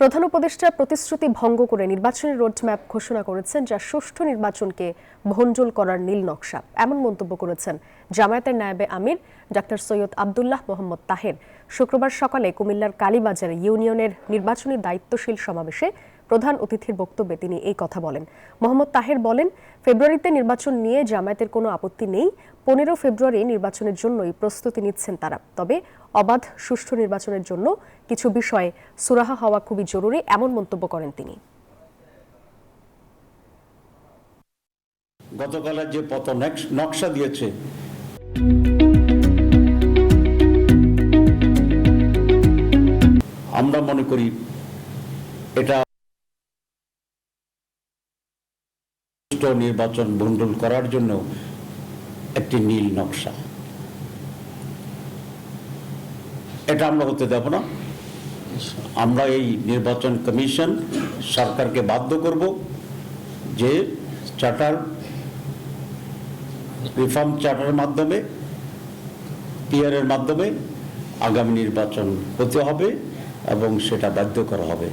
প্রধান উপদেষ্টা প্রতিশ্রুতি ভঙ্গ করে নির্বাচনী রোডম্যাপ ঘোষণা করেছেন, যা সুষ্ঠু নির্বাচনকে ভণ্ডুল করার নীল নকশা। এমন মন্তব্য করেছেন জামায়াতের নায়েবে আমির ডাক্তার সৈয়দ আব্দুল্লাহ মোহাম্মদ তাহের। শুক্রবার সকালে কুমিল্লার কালীবাজার ইউনিয়নের নির্বাচনী দায়িত্বশীল সমাবেশে প্রধান অতিথির বক্তব্যে তিনি এই কথা বলেন। মোহাম্মদ তাহের বলেন, ফেব্রুয়ারিতে নির্বাচন নিয়ে জামায়াতের কোনো আপত্তি নেই। 15 ফেব্রুয়ারি নির্বাচনের জন্যই প্রস্তুতি নিচ্ছেন তারা। তবে অবাধ সুষ্ঠু নির্বাচনের জন্য কিছু বিষয়ে সুরাহা হওয়া খুবই জরুরি, এমন মন্তব্য করেন তিনি। গতকালের যে পথ নকশা দিয়েছে, আমরা মনে করি এটা নির্বাচন ভণ্ডুল করার জন্য একটি নীল নকশা। এটা আমরা হতে দেব না। আমরা এই নির্বাচন কমিশন সরকারকে বাধ্য করব যে চার্টার রিফর্ম চার্টারের মাধ্যমে, পিআরের মাধ্যমে আগামী নির্বাচন হতে হবে এবং সেটা বাধ্য করা হবে।